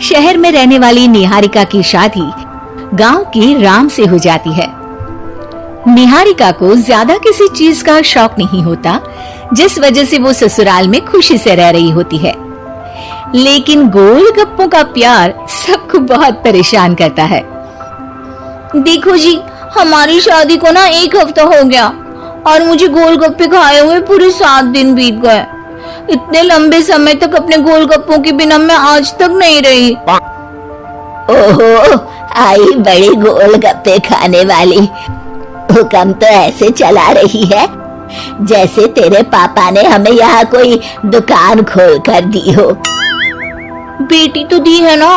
शहर में रहने वाली निहारिका की शादी गांव के राम से हो जाती है। निहारिका को ज्यादा किसी चीज का शौक नहीं होता, जिस वजह से वो ससुराल में खुशी से रह रही होती है। लेकिन गोलगप्पों का प्यार सबको बहुत परेशान करता है। देखो जी, हमारी शादी को ना 1 हफ्ता हो गया और मुझे गोलगप्पे खाए हुए पूरे 7 दिन बीत गए। इतने लंबे समय तक अपने गोलगप्पों के बिना मैं आज तक नहीं रही। ओहो, आई बड़ी गोलगप्पे खाने वाली। हुक्म तो ऐसे चला रही है जैसे तेरे पापा ने हमें यहाँ कोई दुकान खोल कर दी हो। बेटी तो दी है ना,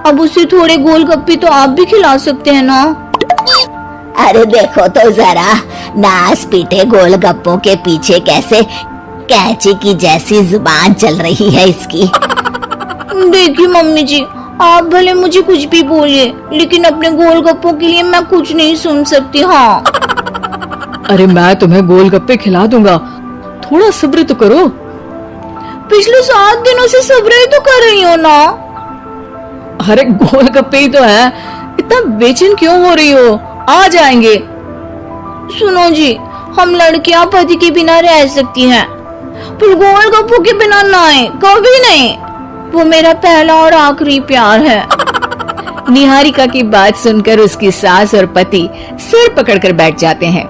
अब उसे थोड़े गोलगप्पे तो आप भी खिला सकते हैं ना। अरे देखो तो जरा, नास पीटे गोलगप्पों के पीछे कैसे कैंची की जैसी जुबान चल रही है इसकी। देखिए मम्मी जी, आप भले मुझे कुछ भी बोलिए, लेकिन अपने गोलगप्पों के लिए मैं कुछ नहीं सुन सकती। हाँ, अरे मैं तुम्हें गोलगप्पे खिला दूंगा, थोड़ा सब्र तो करो। पिछले 7 दिनों से सब्र ही तो कर रही हो ना। अरे गोलगप्पे ही तो है, इतना बेचैन क्यों हो रही हो? आ जाएंगे। सुनो जी, हम लड़कियां पति के बिना रह सकती हैं, पर गोलगप्पों के बिना नहीं, कभी नहीं। वो मेरा पहला और आखिरी प्यार है। निहारिका की बात सुनकर उसकी सास और पति सिर पकड़कर बैठ जाते हैं।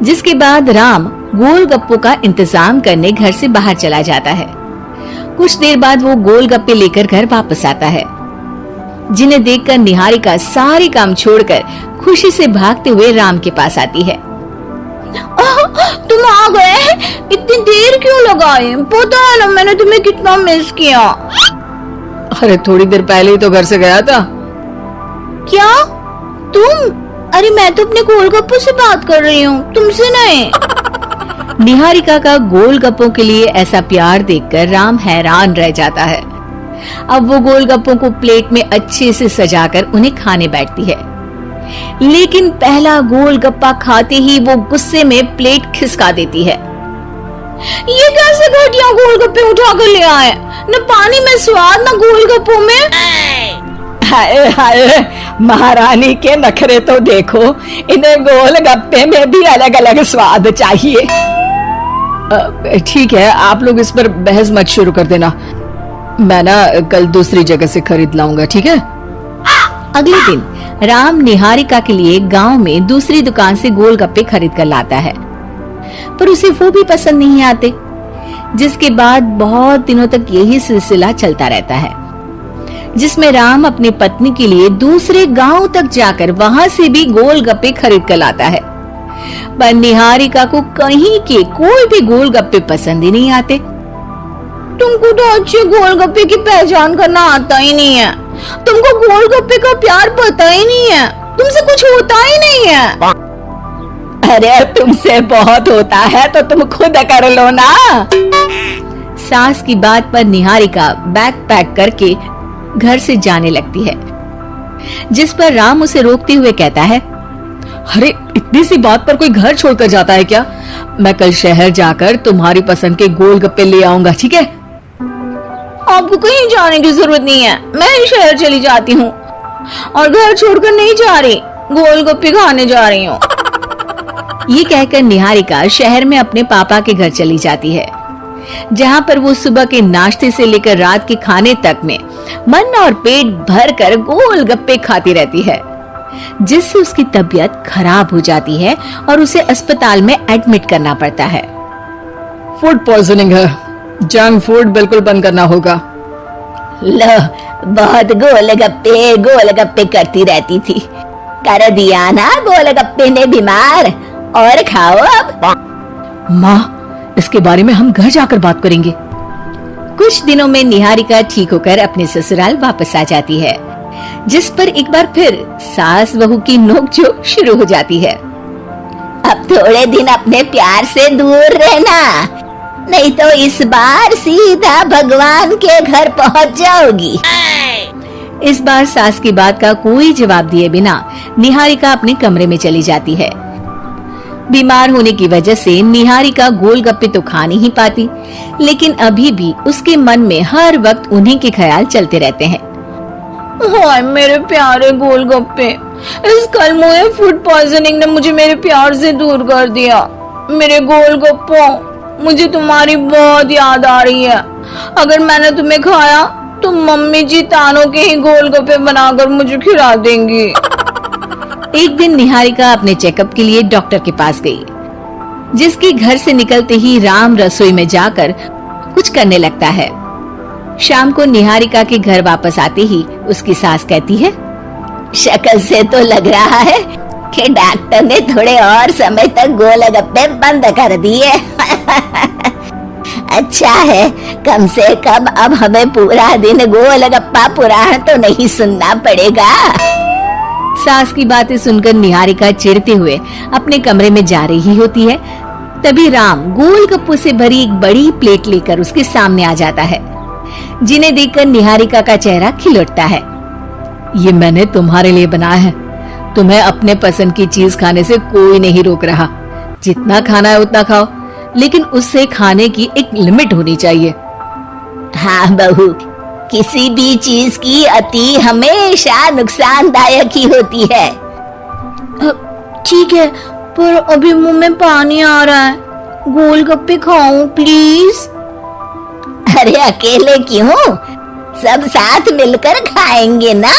जिसके बाद राम गोलगप्पों का इंतजाम करने घर से बाहर चला जाता है। कुछ देर बाद वो गोलगप्पे लेकर घर वापस आता है, जिन्हें देखकर निहारिका सारे काम छोड़कर खुशी से भागते हुए राम के पास आती है। तुम आ गए? इतनी देर क्यों लगाई? पता है ना मैंने तुम्हें कितना मिस किया। अरे थोड़ी देर पहले ही तो घर से गया था। क्या तुम? अरे मैं तो अपने गोलगप्पों से बात कर रही हूँ, तुमसे नहीं। निहारिका का गोलगप्पों के लिए ऐसा प्यार देखकर राम हैरान रह जाता है। अब वो गोलगप्पों को प्लेट में अच्छे से सजाकर उन्हें खाने बैठती है, लेकिन पहला गोलगप्पा खाते ही वो गुस्से में प्लेट खिसका देती है। ये कैसे घटिया गोलगप्पे उठा कर ले आए? न पानी में स्वाद, न गोलगप्पों में। हाय हाय, महारानी के नखरे तो देखो, इन्हें गोलगप्पे में भी अलग अलग स्वाद चाहिए। ठीक है, आप लोग इस पर बहस मत शुरू कर देना, मैं ना कल दूसरी जगह से खरीद लाऊंगा, ठीक है? अगले दिन राम निहारिका के लिए गांव में दूसरी दुकान से गोलगप्पे खरीद कर लाता है, पर उसे वो भी पसंद नहीं आते। जिसके बाद बहुत दिनों तक यही सिलसिला चलता रहता है, जिसमें राम अपनी पत्नी के लिए दूसरे गांव तक जाकर वहां से भी गोलगप्पे खरीद कर लाता है, पर निहारिका को कहीं के कोई भी गोलगप्पे पसंद ही नहीं आते। तुमको तो अच्छे गोलगप्पे की पहचान करना आता ही नहीं है। तुमको गोलगप्पे का प्यार पता ही नहीं है, तुमसे कुछ होता ही नहीं है। अरे तुमसे बहुत होता है तो तुम खुद कर लो ना। सास की बात पर निहारिका बैग पैक करके घर से जाने लगती है, जिस पर राम उसे रोकते हुए कहता है, अरे इतनी सी बात पर कोई घर छोड़कर जाता है क्या? मैं कल शहर जाकर तुम्हारी पसंद के गोलगप्पे ले आऊंगा, ठीक है? आपको कहीं जाने की जरूरत नहीं है, मैं ही शहर चली जाती हूँ और घर छोड़कर नहीं जा रही, गोलगप्पे खाने जा रही हूँ। ये कहकर निहारिका शहर में अपने पापा के घर चली जाती है, जहाँ पर वो सुबह के नाश्ते से लेकर रात के खाने तक में मन और पेट भर कर गोलगप्पे खाती रहती है, जिससे उसकी तबीयत खराब हो जाती है और उसे अस्पताल में एडमिट करना पड़ता है। फूड पॉइजनिंग है, जंक फूड बिल्कुल बंद करना होगा। लो, बहुत गोलगप्पे गोलगप्पे करती रहती थी, कर दिया ना गोलगप्पे ने बीमार। और खाओ अब। माँ, इसके बारे में हम घर जाकर बात करेंगे। कुछ दिनों में निहारिका ठीक होकर अपने ससुराल वापस आ जाती है, जिस पर एक बार फिर सास बहू की नोकझोंक शुरू हो जाती है। अब थोड़े दिन अपने प्यार से दूर रहना, नहीं तो इस बार सीधा भगवान के घर पहुंच जाओगी। इस बार सास की बात का कोई जवाब दिए बिना निहारिका अपने कमरे में चली जाती है। बीमार होने की वजह से निहारिका गोलगप्पे तो खा नहीं पाती, लेकिन अभी भी उसके मन में हर वक्त उन्हीं के ख्याल चलते रहते हैं। हाय मेरे प्यारे गोलगप्पे, इस कल मुझे फूड पॉइजनिंग ने मुझे मेरे प्यार से दूर कर दिया। मेरे गोलगप्पों, मुझे तुम्हारी बहुत याद आ रही है। अगर मैंने तुम्हें खाया तो मम्मी जी तानों के ही गोलगप्पे बनाकर मुझे खिला देंगी। एक दिन निहारिका अपने चेकअप के लिए डॉक्टर के पास गई, जिसके घर से निकलते ही राम रसोई में जाकर कुछ करने लगता है। शाम को निहारिका के घर वापस आते ही उसकी सास कहती है, शक्ल से तो लग रहा है कि डॉक्टर ने थोड़े और समय तक गोलगप्पे बंद कर दिए। अच्छा है, कम से कम अब हमें पूरा दिन गोलगप्पा पुराण तो नहीं सुनना पड़ेगा। सास की बातें सुनकर निहारिका चिढ़ते हुए अपने कमरे में जा रही होती है। तभी राम गोलगप्पों से भरी एक बड़ी प्लेट लेकर उसके सामने आ जाता है, जिन्हें देखकर निहारिका का चेहरा खिल उठता है। ये मैंने तुम्हारे लिए बनाया है। तुम्हें अपने पसंद की चीज खाने से कोई नहीं रोक रहा। जितना खाना है उतना खाओ, लेकिन उससे खाने की एक लिमिट होनी चाहिए। हाँ बहू, किसी भी चीज की अति हमेशा नुकसानदायक ही होती है। ठीक है, पर अभी मुंह में पानी आ रहा है। गोलगप्पे खाऊं प्लीज? अरे अकेले क्यों, सब साथ मिलकर खाएंगे ना।